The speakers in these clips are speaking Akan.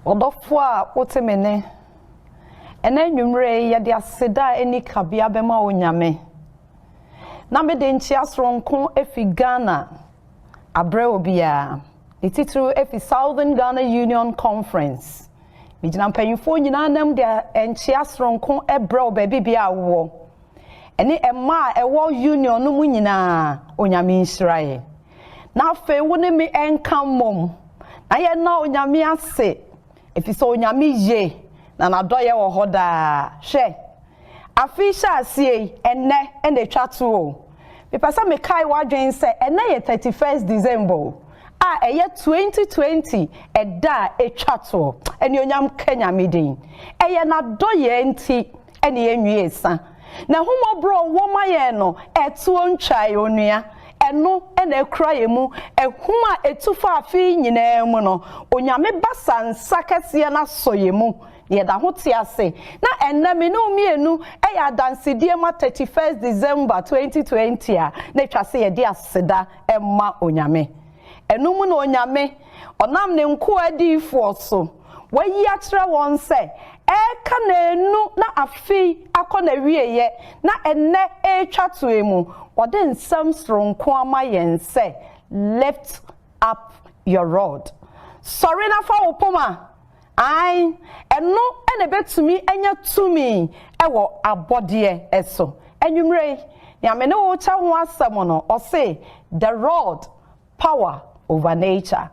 Odofwa otemene ene nwumre ye de aseda eni kabia bema onyame na me de nchi asronko efi Ghana abre obia etitru efi Southern Ghana Union Conference mijina mpanyimfo nyina nam de nchi asronko ebre obabi bia wo ene emma ewo union no mu nyina onyame Israel na afa woni me enka mom na ye na onyame ase efiso onyame ye na nadoye wo hoda hwe afisha asie ene twato o pepasa me kai wadwen se ene ye 31st December eye 2020 eda etwato ene onyam kanya medin eye nadoye nti ene enwiesa na humobro wo maye no etuo ntwae onua eno ene ekura yemu ehuma etufa afi nyina mu no onyame basansa kese na soyemu ye da hote ase na ename no mienu eya dansidie ma 31st December 2020 a na twase ye de aseda emma onyame enu mu na onyame onam ne nko adifo so wayi atra won se eka na enu na afi akona wieye na enne etwatoemu ode nsam sronko ama yense left up your rod. Sorry na fa opoma. Ai, eno ene betumi enya tumi ewo abode eso. Enwumre, ya me ne wo cha ho asem no, o say the rod, power over nature.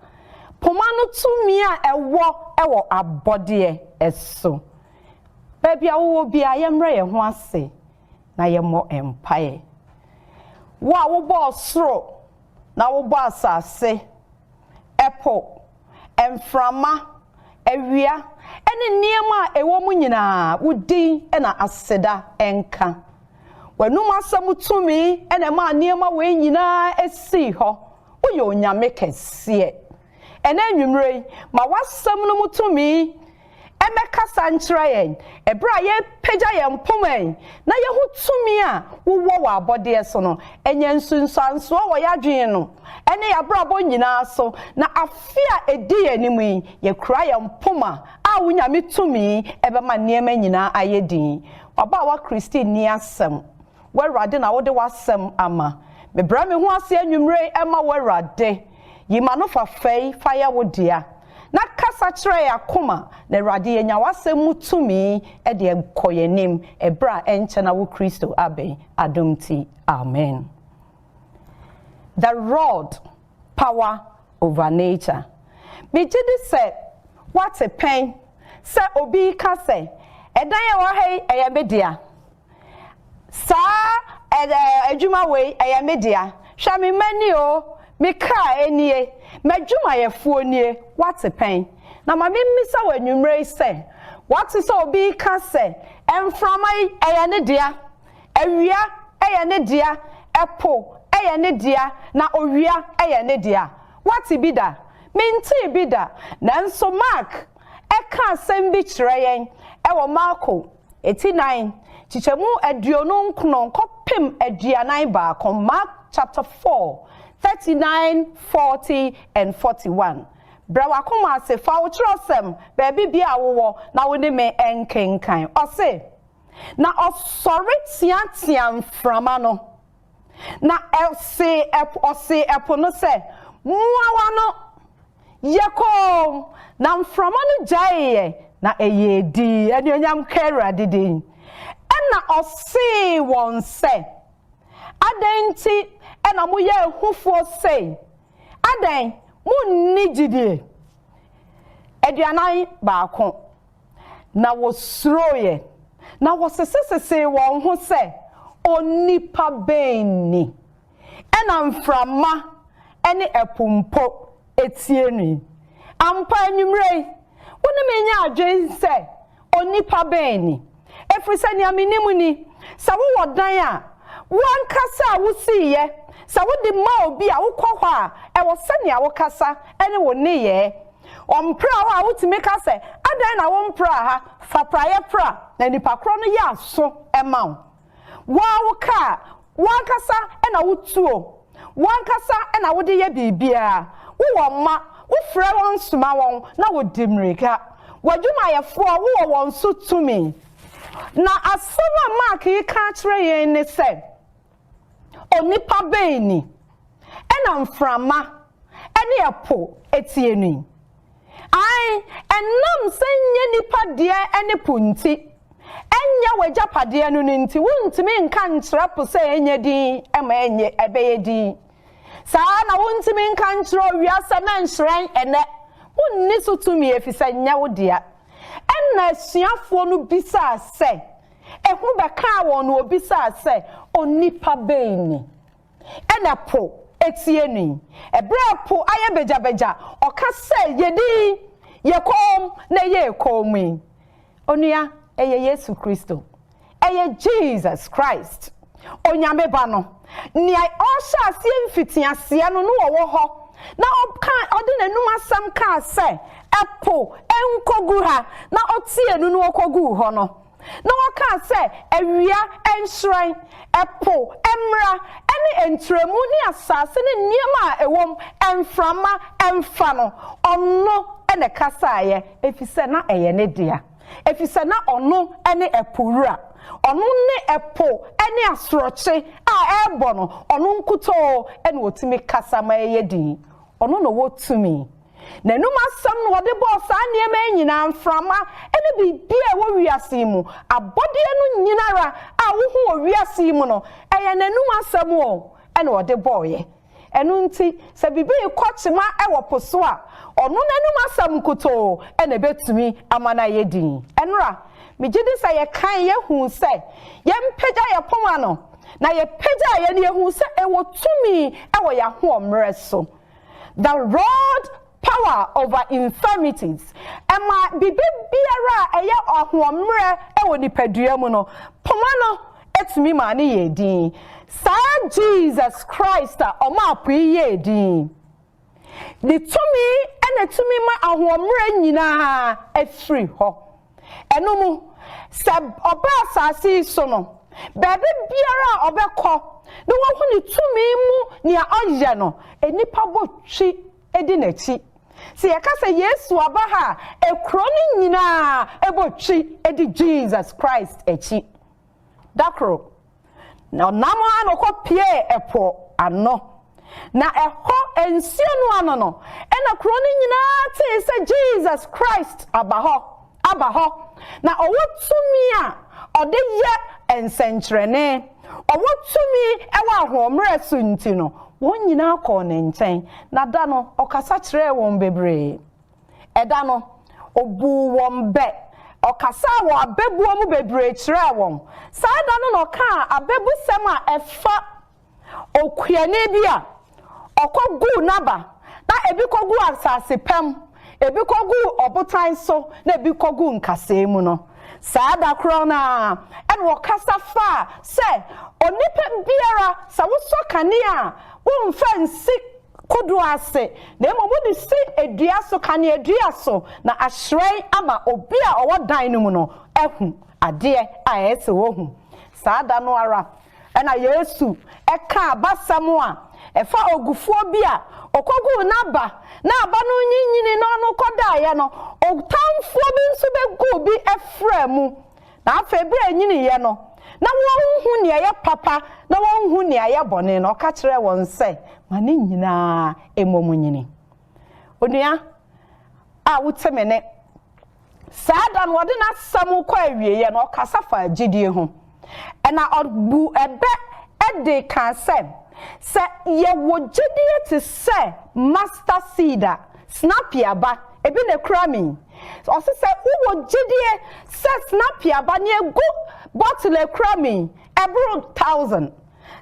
Poma no tumi a ewo abode eso. Baby awo bia yemre ye ho ase na yemo empire. Wa wo bo soro na wo bo asase. Epo, emframa, ewia, ene niema ewo mu nyina wudi ena aseda enka. Wenum asem tumi ene ma niema we nyina esi ho. Woye onyame kese. Ene nwumre ma wasem no mutumi emekasa nkyerɛ yɛn ebra ye pagya yɛn pomen na ye ho tumi a wowɔ wɔ abɔde so no enye nsunsanso wɔ yadwen no ene ya bra bɔ nyinaa so na afia edi yɛnimu yi ye kura yɛn poma a wonyame tumi ebema nneɛma nyinaa ayedin ɔba wa Kristi ni asɛm wɛrade na wode wasɛm ama me bra me ho ase anwumre ema wɛrade yima no fafai faya wodia na kasa kyerɛ yakoma na Awurade yenya wasɛm mutumi e de koyenim ebra enche na wo Kristo aben adomti amen. The rod, power over nature. Me gidi say what a pain say obi ka say edan ye wa hei eye media sa adwuma we eye media hwa me mani o me ka enie madwuma ye fuo nie what a pain na ma me misa wanwumre say what is obi ka say emframai eye ne dia awia eye ne dia epo eye ne dia na owia eye ne dia what be da minti bi da nanso mark eka asem bi kire yen ewo marko 89 chichemu aduonu nkono kopem aduanan ba kon Mark chapter 4 39 40 and 41 brawa koma se fa wo kirosem baby bia wo na wo ne me enkenkan o se na osore tiatia mframa no na else epo no se muawa no yeko na mframa no jaye na eyedi anuonyam kara didin ena ose won se adenti ena mo ye hufo se adan munni gidie aduanan baako na wo suroye na wo sesese won ho se onipa beni ena mframa ene epumpo etieni ampa anwumre woni menya adwen se onipa beni efrisa ni amenimu ni sa wo wodan a wankasa wusiye sa wo di ma obi a wo kɔ hɔ a ɛwɔ sani a wo kasa ene wo ne ye ompra hɔ a wotimi ka se adan na wo mpra ha fa praye pra na nipa kro no ya so ema wo wo ka wankasa ena wo tuo wankasa ena wo de ye bibia wo ma wo frɛ won soma won na wo dimrika wadwuma yefo wo won so tumi na asoma mark yi ka kire yen ne se onipa beni ena mframa ene epo etienu ai enam senye nipa de ene punti enya wajapade no nti wontimi nka nkyerɛ se enye din ema enye ebeye din saa na wontimi nka nkyerɛ wiase na nhyerɛn ene wonni so tumi efisa nya wodia enna asuafo no bisa se ehu beka won no obisa se onipa beni ena po etienu ebra po aye beja oka se yedi yekom na yekomi onua eye Yesu Kristo eye Jesus Christ onyame ba no ni osha asie mfiti asie no wo ho na oka ode nanum asam ka se epo enkogu ha na otie nu no okogu ho no na waka se awia enhran epo emra ene entremu ni asase ne niema a ewom emframa emfa no onno ene kasaye efise na eye ne dia efise na onno ene epowura onno ne epo ene asroche a ebo no onno nkuto ene otimi kasa ma eye din ono no wo tumi na numa sam no de bo sa niema nyina mframa ene bibia wo wiase mu abode no nyinara a wo hu wo wiase mu no eye na numa sam o ene wo de boye enu nti se bibi ikochima e wo poso a ono na numa sam kuto ene betumi amana yedin enra megidi se ye kan ye hu se ye mpega ye poma no na ye pega ye ne hu se e wo tumi e wo ya ho omre so the rod power over infirmities ema bibi biara eye ohomre e wo nipadua mu no poma no etumi ma ne ye din sa Jesus Christ o ma po ye din the tumi ene tumi ma ahomre nyina afiri ho eno mu se oba asase so no bebe biara obekọ no wo hu ni tumi mu ni oye no enipa botwi edi nachi se yakasa Yesu aba ha ekro ni nyina ebotwi edi Jesus Christ echi dakro na namo anoko pie epo ano na eho ensio no ano no ena kro ni nyina te se Jesus Christ aba ho na owotumi a ode ye ensentrene owotumi ewa ahomre sunti no won nyina akọ ne nchen na da no okasa kire won bebre eda no obu won be okasa wo abebuo mu bebre kire won sa da no no ka abebu sem a efa okuane bia okogu naba na ebi kogu asase pem ebi kogu obotan so na ebi kogu nkase mu no saada krona en wo kasa fa se onipa biara sa wo sokane a wo mfansi kodo ase na emomu di si edua so kane edua so na ahran ama obi a owo dan no mu no ehu ade a ese wo hu saada no ara ena Yesu eka abasamo a efa ogufuo bia okogu naba na aba no nyinyini no no koda ye no otamfuo bi nso begu bi efremu na afebre nyini ye no na won hu ne ye papa na won hu ne ye bone no ka kire won se ma ne nyina emomu nyini onua a wutemene saada no de na samu kwa awie ye no kasafa agidie ho ena obu ebe ede kan se ye wojidie te se master seeder snap yaba ebi ne krami o se wojidie se snap yaba ne egu bottle krami ebro 1000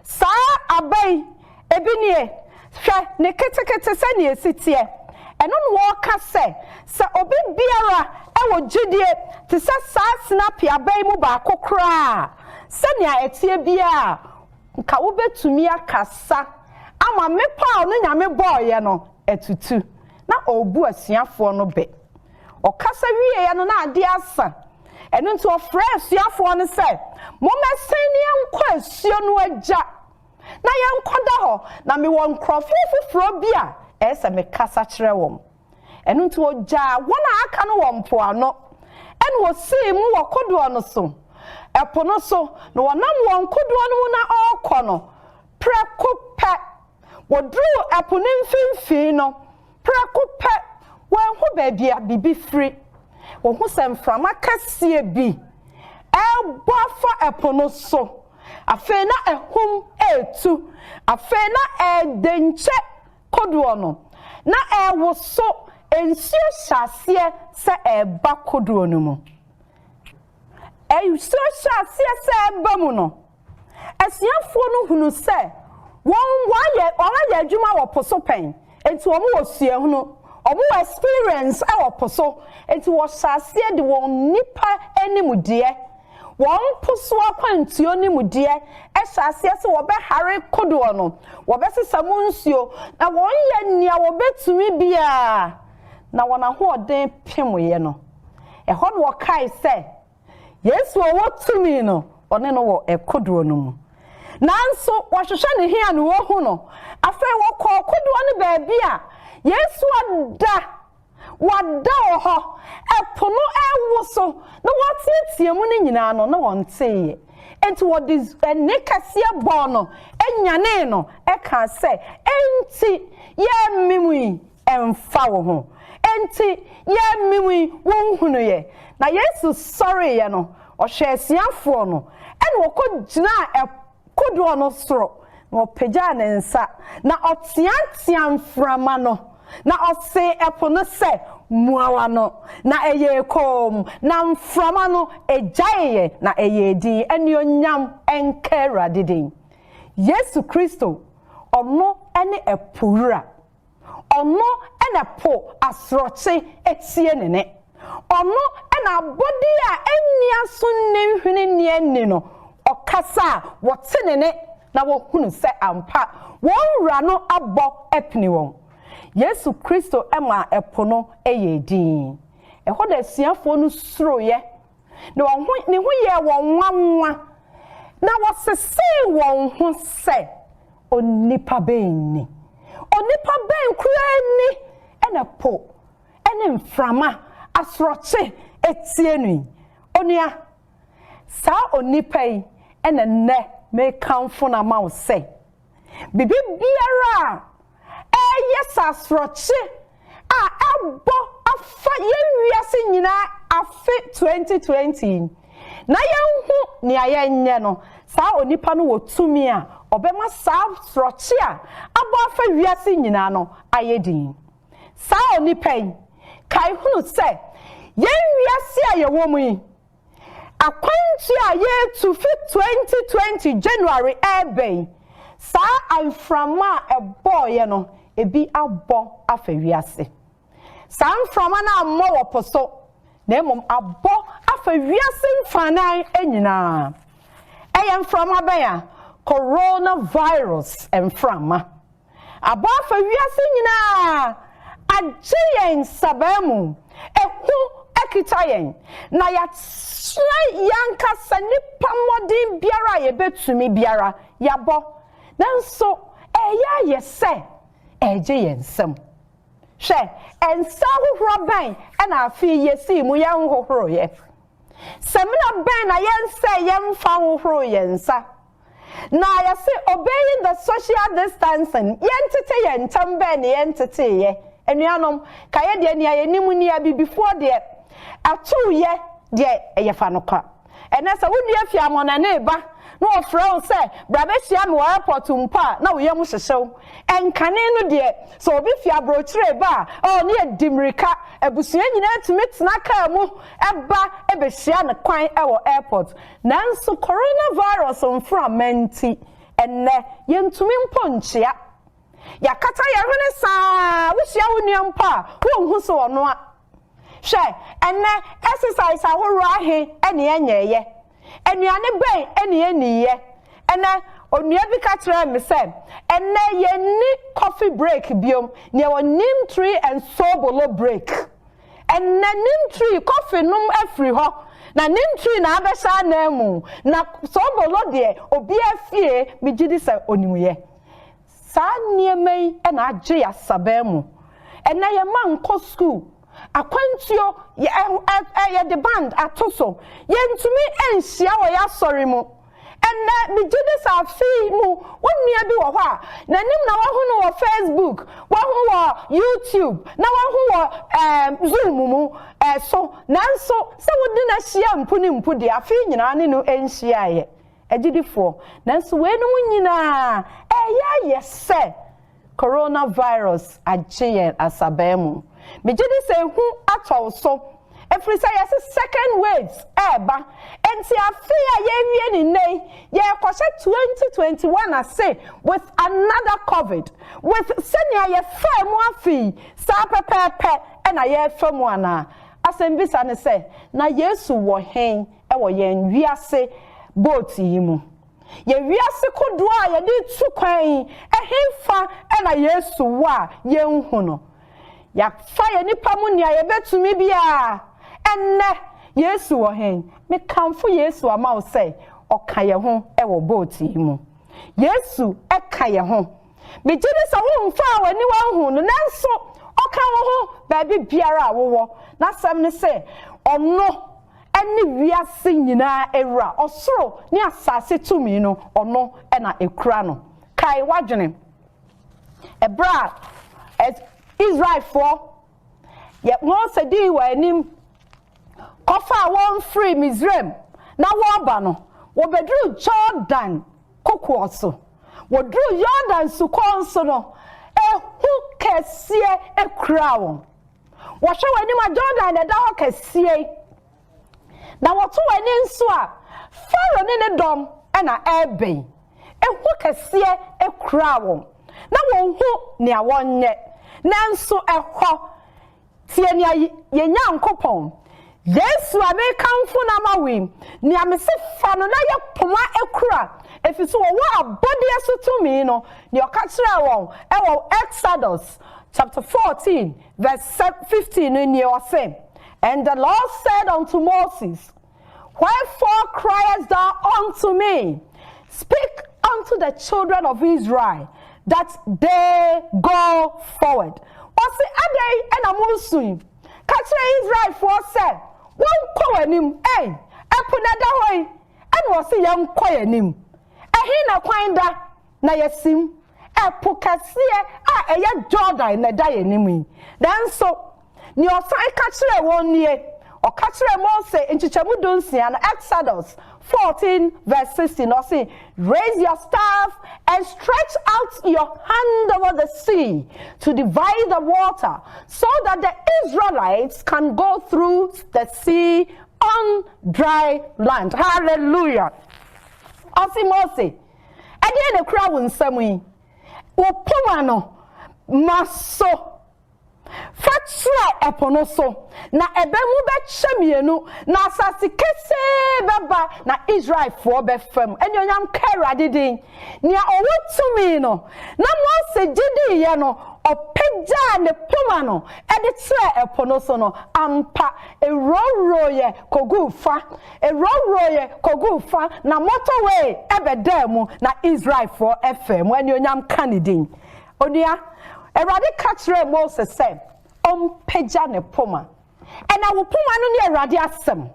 sa abai ebi ne hwe ne ketekete se ne esitie eno no wo ka se obi biara e wojidie te se sa snap yaba mu ba kokra se ne etie bia nka wo betumi akasa ama mepa no nyame boye no etutu na obu asuafo no be okasa wie ye no na ade asa eno nti ofre asuafo no se mo meseni enko asuo no agya na ye nkoda ho na me won krofo fufuro bia ese me kasa kire wom eno nti ogya wona aka no won po ano eno wo si mu wakodo no so epono so no wonam won kodo no na okono preko pe wodru epono mfimfin no preko pe wan ho baabia bibi free wo ho semframa kasie bi ebofa epono so afe na ehum etu afe na edenche kodo no na ewo so ensio hyasie se eba kodo no mu so hyasie bamu no asiafo no hunu se won waye adwuma wo poso pen enti wo mo sua hunu omo experience e wo poso enti wo hyasie de won nipa animude won poso akwantuo nimude e hyasie se wo be hare kodo no wo be sesamu nsuo na won ye nia wo betumi bia na wona ho oden pemoye no ho no wo kai se Yesu wotumi no one no wo ekodo no mu nanso wahwehwe ne hia no wo hu no afa wo kodo no baabi a Yesu wada ho epono ewuso no watetie mu ne nyina no na wonte enti wo dis enekasie bo no enyane no eka se enti ye mimu miwi emfa wo ho enti ye miwi wo hunu ye na Yesu sorry ye no ohwe asiafo no ene wokogina ekodo no soro na opagya ne nsa na otiantia mframa no na ose epo no se muawa no na eye kom na mframa no ejaye na eye di ene onyam enkera didin Yesu Kristo ono ene epura ono ene po asroche etie nene ono ena body a enia so ne hwene ne ani no okasa wote nene na wo hunu se ampa wonwura no abo epni won Yesu Kristo ema epo no eye din eho da siafo no suroye ne won ne ho ye won wanwa na wosese won ho se onipa ben kura ni ena po ene mframa asroche etienu onua sa onipa yi ena ne me kanfo na ma wo se bibi biara yes asroche abo afa yewiase nyina afe 2020 na yenhu ni ayenye no sa onipa no wotumi a obema sa asroche abo afa wiase nyina no ayedin sa onipa yi kai hunu se yewiase a yewo mu yi akwantu a ye to fit 2020 January ebe sa amframa eboye no ebi abo afawiase sa amframa na ammo woposo na emom abo afawiase mfanan enyina eye mframa ben ya coronavirus emframa abo afawiase nyina ajeyen sabamu ehu ekitayen na ya yanka sanipa modin biara ye betumi biara yabo nanso eya yese eje yensem hwe ensa hohoro ban na afi yesi mu yan hohoro ye semina ban na yense yemfa hohoro yensa na yase obeying the social distancing yentete yentam ban yentete ye enuanom kaye de ne ayenimu ni abibifo de atu ye de eyefa no kwa enesa wodi afia mona na eba no ofrɛ se brabehia me airport mpa na wo yam hyehyew enkane no de so obi fia brochire ba o ne edimrika abusua nyina tumetena ka mu eba ebehia ne kwan ewo airport nanso coronavirus mframenti enne yentumi mponchia yakata ye hwene saa wo hia wo nuampa wo hu so ono a hwe enne exercise ahoro ahe ene enyeye enuane ben ene eniye ene onua bi ka kire me se ene ye ni coffee break biom ne onim tree and sobolo break ene nim tree coffee num afri ho na nim tree na abesha na mu na sobolo de obi afie bigidi se onimuye sa niemei ena age ya sabamu ene ye manko school akwantuo ye the band atoso yentumi enhia wo ya sori mu enne bigide sa fi mu wonua bi wo ho a nanim na wo no wo Facebook wo ho wo YouTube na wo ho wo Zoom mu so nanso se wodi na hia mpuni mpudi afi nyina ne no enhia ye agidifo nanso we no nyina ya yese coronavirus agiye asabemu Bijidi se hu atol so every say yes second waves eba enti afia ye wie ni nei ye kwose 2021 ase with another covid with senior ye famu afi sa pepepe na ye famu ana asembisa ne se na Yesu wo hen e wo ye wiase boat yi mu ye wiase kodo a ye di tu kwan ehemfa na Yesu wa ye nhu no ya fire nipa mu nia ye betumi bia enne Yesu wo hen me kamfo Yesu ama wo say oka ye ho e wo boat yi mu Yesu eka ye ho me gidi so wo mfa wani wa hu no nanso oka wo ho ba bi biara wo wo na sam ne say ono ene wiase nyina ewura osoro ne asase tumi no ono e na ekura no kai wadwene ebra Israel for ye Mose di wa anim kofa won free Misraim na wo ba no wo bedru Jordan kokwo so wo dru Jordan su konso no ehu kese ekura won wo hwe wani ma Jordan da ho kese na wo to wani nso a Pharaoh ne dom na ebe ehu kese ekura won na won hu ne awonye nanso eho tie ne ye Nyankopon Yesu amekamfo na mawe ni amese fa no na ye poma ekura efiso wo abode esotumi no ni okakira won Exodus chapter 14 verse 15 ni o say, and the Lord said unto Moses, wherefore criest thou unto me? Speak unto the children of Israel that they go forward. What's the other and amusu kakira Israel for say won ko anim epunada hoy and wo se yam ko anim ehi na kwan da na yasim epu kase a eya Jordan na da anim dan so ni osan kakira won nie o kakira Mose nchichemu donsia na Exodus 14 verse 16 or say, raise your staff and stretch out your hand over the sea to divide the water so that the Israelites can go through the sea on dry land. Hallelujah. Osi Mose, ade ne kura won samu wo poma no maso fatra epono so na ebemu be chemienu na asasi kese beba na Israel for be fam enyonyam karade din nia owotumi no na Mose gidi ye no opegya ne poma no ede tre epono so no ampa eroroye kogufa na motorway ebedam na Israel for fm enyonyam kanidin onia Erade katre Moses said, peja ne poma. And I will poma no ni erade asem.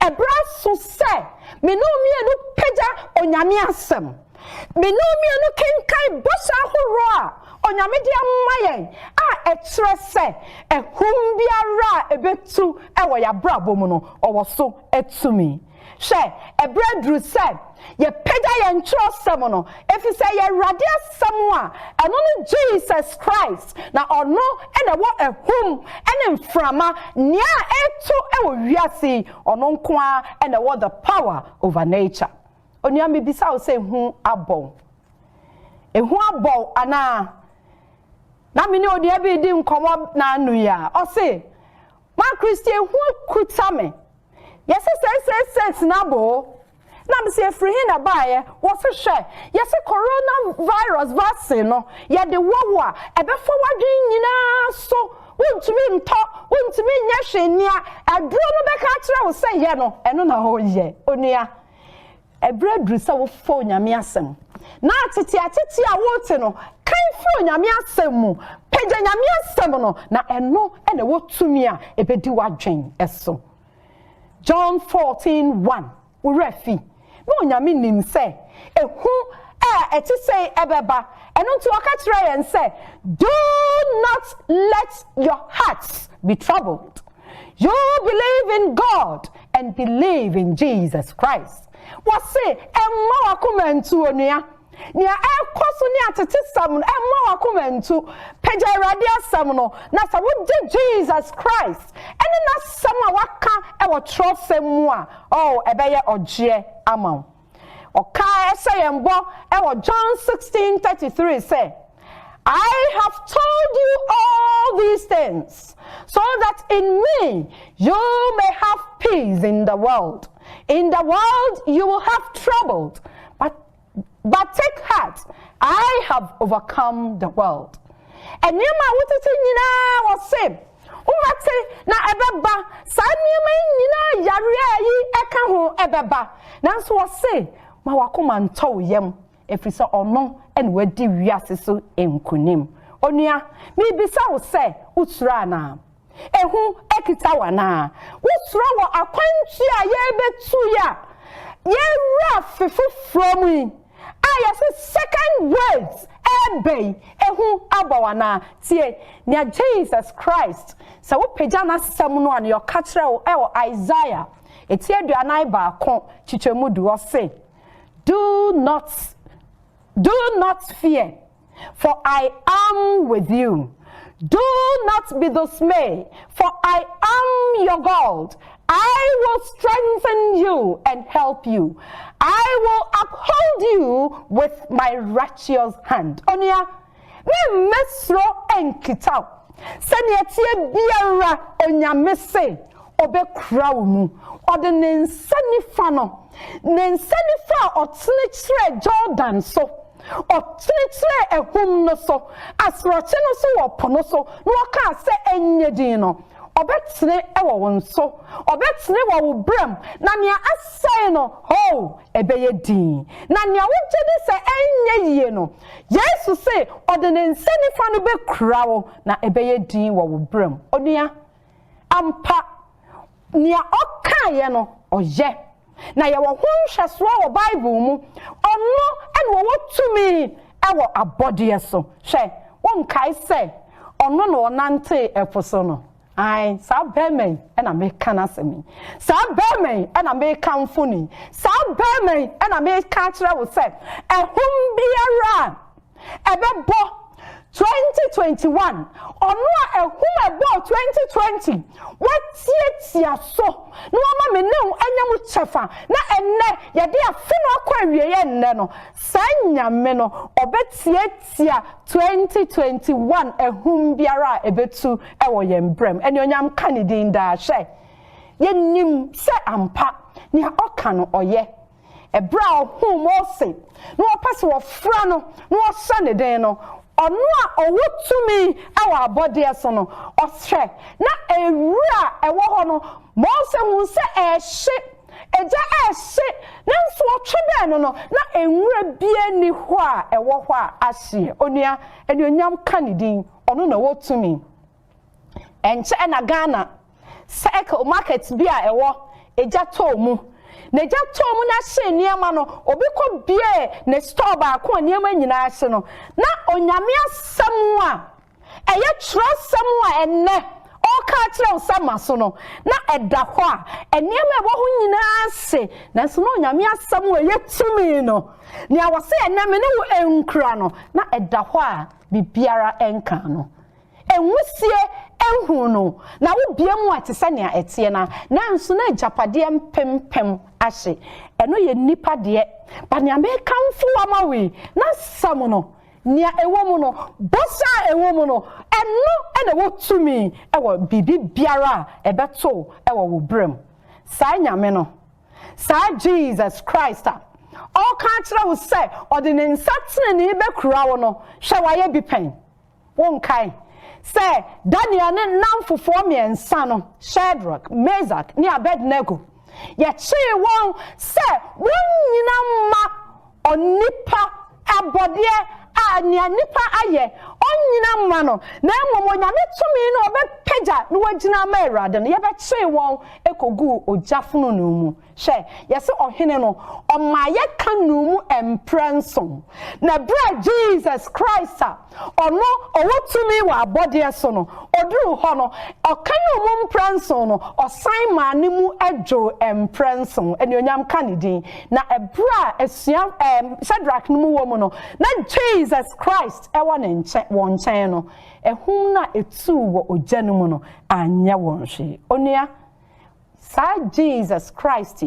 Ebra so say, me no mi peja onyame asem. Me no mi kenkai bosa horo onyame dia mayen a etre se ehum biara ebetu ewo ya brabo mu no owo so etumi. She ebra dru said ye peda ye ntrosem no if you say ye rade asem a eno no Jesus Christ na ono ene wo ehum ene mframa nia eto ewo wiase ono nko a ene wo the power over nature onua me bisa o say hu abon ehu abon ana na me ne odia bi di nkomo na anu ya o say ma Christian hu kutame yes say na bo na me say free hin na bae wo se hwe yes coronavirus vaccine no ye de wowo a ebe fo wadwen nyina so wontumi nto wontumi nya hwenia aduro no be ka kire wo say ye no eno na ho ye onua ebra dru se wo fo nyame asem na atete a wote no kan fo nyame asem mu pagya nyame asem no na eno ene wo tumi a ebedi wadwen eso John 14:1 urefi no nyame nim say ehu eti say ebeba eno nti waka kire yen say do not let your hearts be troubled. You believe in God and believe in Jesus Christ. What say emma wakumentu onua nia ekoso ni atete sam no emma wakumentu pagya erade asam no na sa wo Jesus Christ ene na sam a waka e wo trosem mu a ebeye ogye ama oka say embo e wo John 16:33 say, I have told you all these things so that in me you may have peace in the world. In the world you will have trouble, but take heart, I have overcome the world. And you ma wutete nyina was say, umate na ebeba sa nyima nyina yare yi eka ho ebeba. Nanso was say, ma wakoma nto yem efisa ono en wadi wiase so enkunim. Onua, me bisa wo say, utura na. Ehu ekita wana. Utura wo akwantu a ye betu ya. Ye ra fefu from me. Yes, second words ebe ehu abawana tie nia Jesus Christ sa wo pagya na sam no an yo katre wo e wo Isaiah etie aduanan ba ko chichemu du o say do not fear, for I am with you. Do not be dismayed, for I am your God. I will strengthen you and help you. I will uphold you with my righteous hand. Onia, me mesro enkitaw. Sani etie biara onyame se obekra wo mu. Ode ne nsa nifa no. Ne nsa nifa otene kire Jordan so. Otene ehum no so. Asroche no so wopono so. No ka se enyedin no. Obetene ewo wonso. Obetene wo brem. Na nia asai no ho ebeye din. Na nia wogye se enye yie no. Yesu se ode ne nsa nifa no bekura wo na ebeye din wo brem. Onua ampa nia okaye no oye na ye wo honhweso wo Bible mu ono ene wo tumi ewo abode so hwe won kai se ono no nante efoso no ai sa bemen ena me kana semi sa bemen ena me kamfuni sa bemen ena me ka kire wo se ehum biara ebebo 2021 ono a ehum ebo 2020 watietia so no ama me ne anyam chefa na enne ye de afi no akwa wieye enne no sanyame no obetietia 2021 ehum biara ebetu ewo yembrem ene onyam kanidin da hye yenim se ampa ni oka no oye ebra ohum ose no opase wo fra no no hye ne den no ono a owotumi awa abode so no ohwe na ewura ewo ho no mo se hu se ehye eja ehye na nso otwebe no no na enwura bie ni ho a ewo ho a ahye onua ene onyam kanidin ono na wotumi enche na Ghana cycle market bia ewo eja to mu na eja to mu na hye niema no obi ko bie ne store ba ko niema nyina hye no na onyame asem a eye trosem a enne o ka kire osama so no na eda ho a eniema ebo ho nyina hye na so no onyame asem a eye tumi no ni awose enne me ne wo enkura no na eda ho a bibiara enka no enwusie enhu no na wo bia mu atese ne etie na nanso na japade mpempem ahye eno ye nipa de ba ne amekamfo amawe na sam no nia ewo mu no bosa ewo mu no eno ene wo tumi ewo bibi biara ebeto ewo wo brem sa nyame no sa Jesus Christ all ka kire wo se ode ne nsatene ne bekura wo no hwe waye bi pen won kai say Daniel ne namfofo miensa no Shadrach, Meshach ne Abednego ye chi won say won nyina ma onipa abode a nia nipa aye onyina ma no na emom nyame tumi no obepeja no wagina ma Awurade no ye be chi won ekogu ojafunu no mu hwe ye se ohene no omaye kanu mu emprenson na bra Jesus Christ ono owotumi wa abode so no oduru ho no okanu mu emprenson no osan ma ne mu adwo emprenson ene onyam kanidin na ebra esua Shadrach no mu wo mu no na Jesus Christ ewa ne nche won chen no ehum na etu wo ogya mu no anya won hwe onua sa Jesus Christ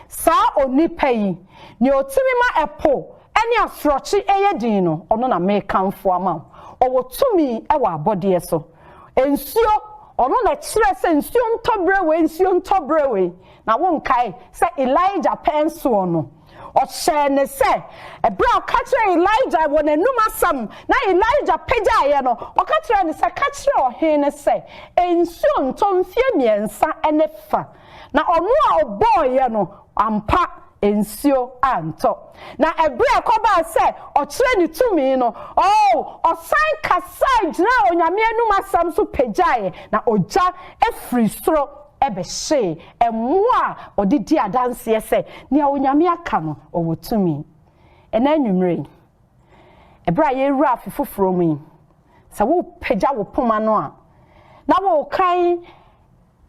sa onipa yi ne otimi ma epo ene afrochi eyedin no ono na mekamfo ama owotumi ewa abode so ensuo ono na kire se nsuo ntobrewe na won kai se Elijah penso no o share ne se ebra ka kire Elijah won enum asam na Elijah peja ye no o ka kire ne se ka kire ohen ne se ensuo ntomfie miensa ene fa na ono a oboy ye no ampa ensio anto na ebra koba se o kire ni tumi no osan kasai gina onyame enum asam so pejaye na oja efri soro ebehye emwa odidi adanse se ne onyame aka no owotumi ena nwumre ebra ye wura fifoforo mu sa wo pagya wo poma no a na wo kan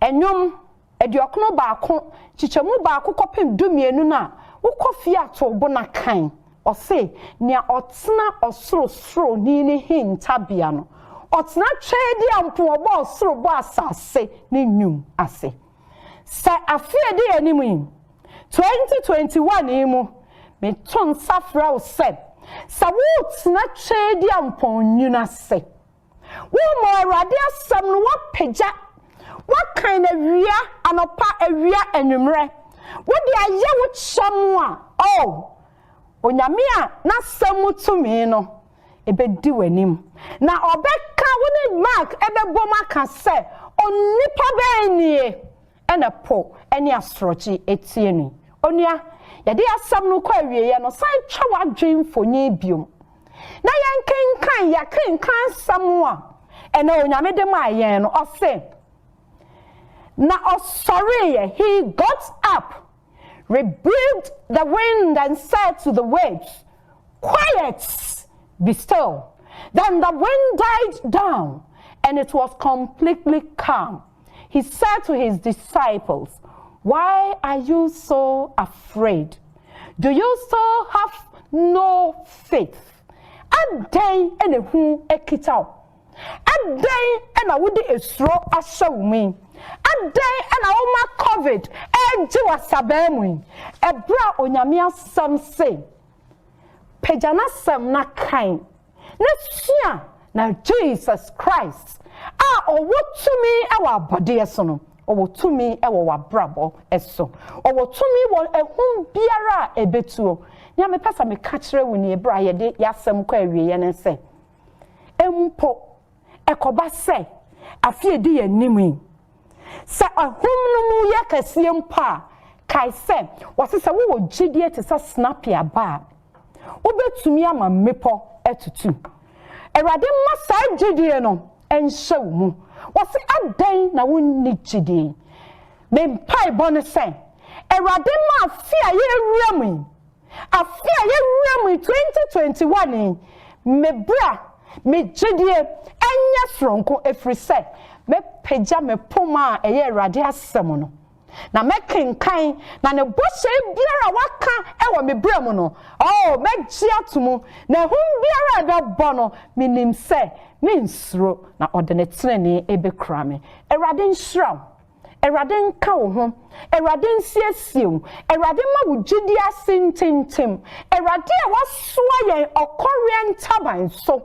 enwom ediokono baako chichemu baako kopem dumienu na wo kofi ato bo na kan o se nia otena osoro ni hintabia no otena twedi ampo obo osoro bo asase ni nwum ase sa afie de animu 2021 imu me ton safra o se sa wo tena twedi ampo nwuna se wo mo awrade asam no wa pagya what kind of ria anopa ewia enwumre wo de aye wo kyam a onyame a na samu tumi no ebedi wanim na obeka wo ne mark ebebo maka se onipa benie ena po eni asrochi etienu onua yade asam no kwa awie ye no san twa wadwen fonye biom na yankenkan yakenkan samwa ena onyame de ma yen no ose na osore he got up, rebuked the wind and said to the waves, quiet, be still. Then the wind died down and it was completely calm. He said to his disciples, why are you so afraid? Do you still have no faith? Aday ene hu ekita. Aday ena wudi esro asawumi. Aday ena oma covid eji wasabemu. Ebra onyame asam se. Pejana sam na kain. Na na Jesus Christ. Owotumi ewa abode eso no. Owotumi ewa wabrabo eso. Owotumi wo ehun biara ebetuo. Nya me pesa me ka kire woni ebra ye de yasem kwa awie ye ne se. Empo ekoba se afie di yanim. Sa ahum no mu ye kase mpa kai se wose se wo gidie te se snap ya ba. Obetumi ama mepo etutu. Erade masa gidie no enhye mu. Wose adan na wonni gidie. Me mpai bone se erade ma afia ye wuramu. Afia ye wuramu 2021 mebra me gidie enya fronko efri se me pagya me poma eye erade asem no na me kenkan na ne bose biara waka ewo me brem no me gia tumu na hum biara be bono minim se me nsuro na odene tenene ebekura me erade nhyiraw erade nka wo ho erade nsiesie erade ma wo gidi asententem erade a wasoa yen okore ntaban so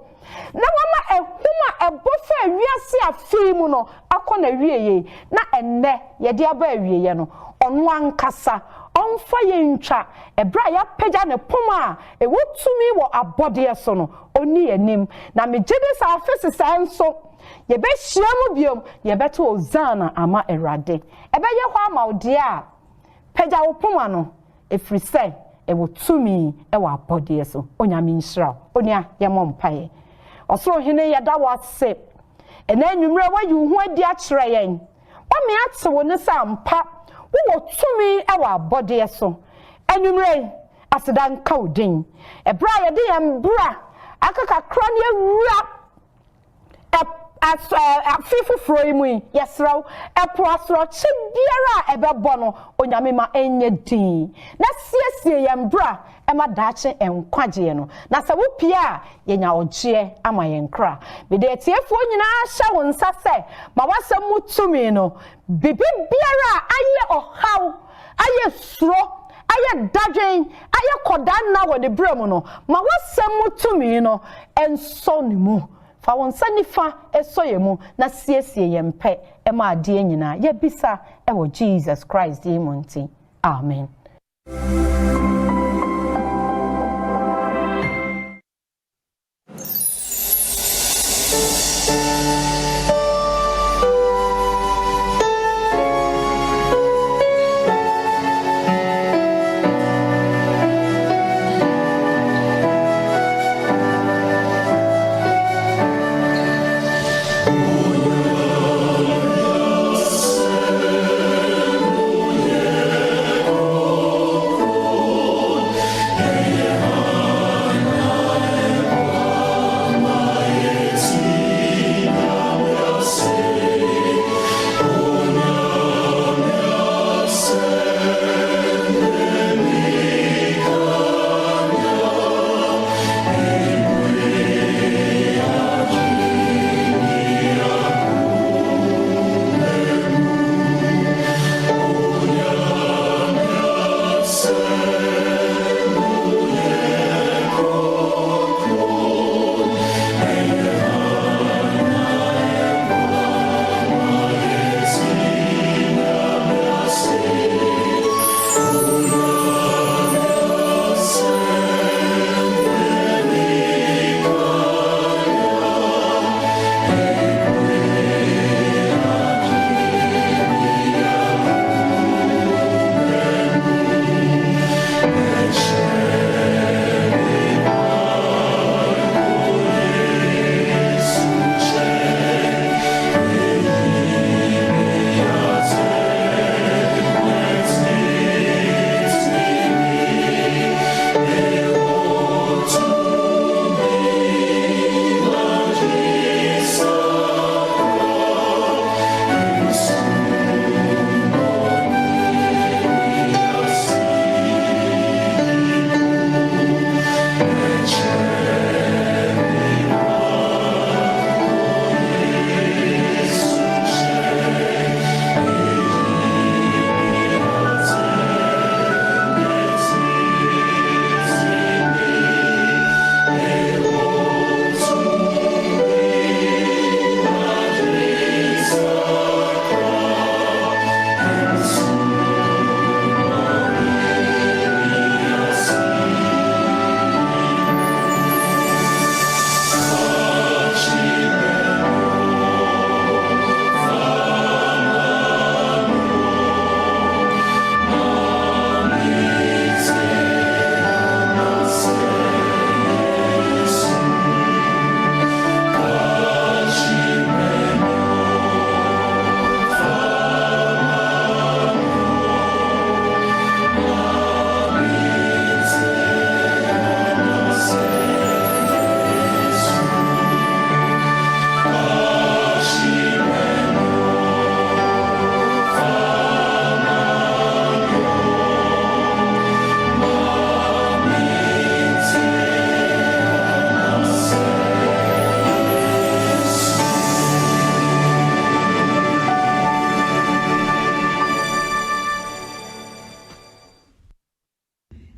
na wama ehuma ebofa wiase afimu no akona wieye na enne ye de aba wieye no ono ankasa onfa ye ntwa ebra ya pagya ne poma ewotumi wo abode so no oni anim na megede sa afese sa enso ye be hyiamu biom ye beto ozana ama erade ebe ye ho ama ode a pagya wo poma no efri se ewotumi ewo abode so onyame nhyira onia ye mompaye osoro hene yada wase ena anwumre wayi hu adi akire yen wa me ate wo ne sampa wo tumi ewa abode so anwumre asedan kaudin ebra yede yambra akakakra ne awura afifu froimu yesraw epo asro chi biara ebebo no onyame ma enye din na siesie yambra ema daache enkwagye no na se wo pia yenya ogye ama yenkra be de tiefo nyina hya wo nsa se ma wasem mutumi no bibi biara aye ohaw aye suro aye dadwen aye kodan na wo de brem no ma wasem mutumi no enso ni mu fa wonsa nifa esoyemu na siesie yempe ema ade nyina ye bisa ewo Jesus Christ di monti amen.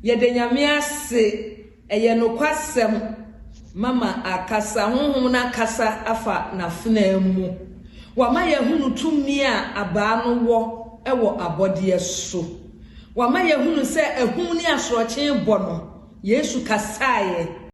yɛde nyame ase ɛyɛ no kwasɛm mama akasa honhom na akasa afa na fena mu wama yɛhunu tumi a abaa no wɔ ɛwɔ abɔdeɛ so wama yɛhunu sɛ ehum ne asorɔkye bɔ no Yesu kasae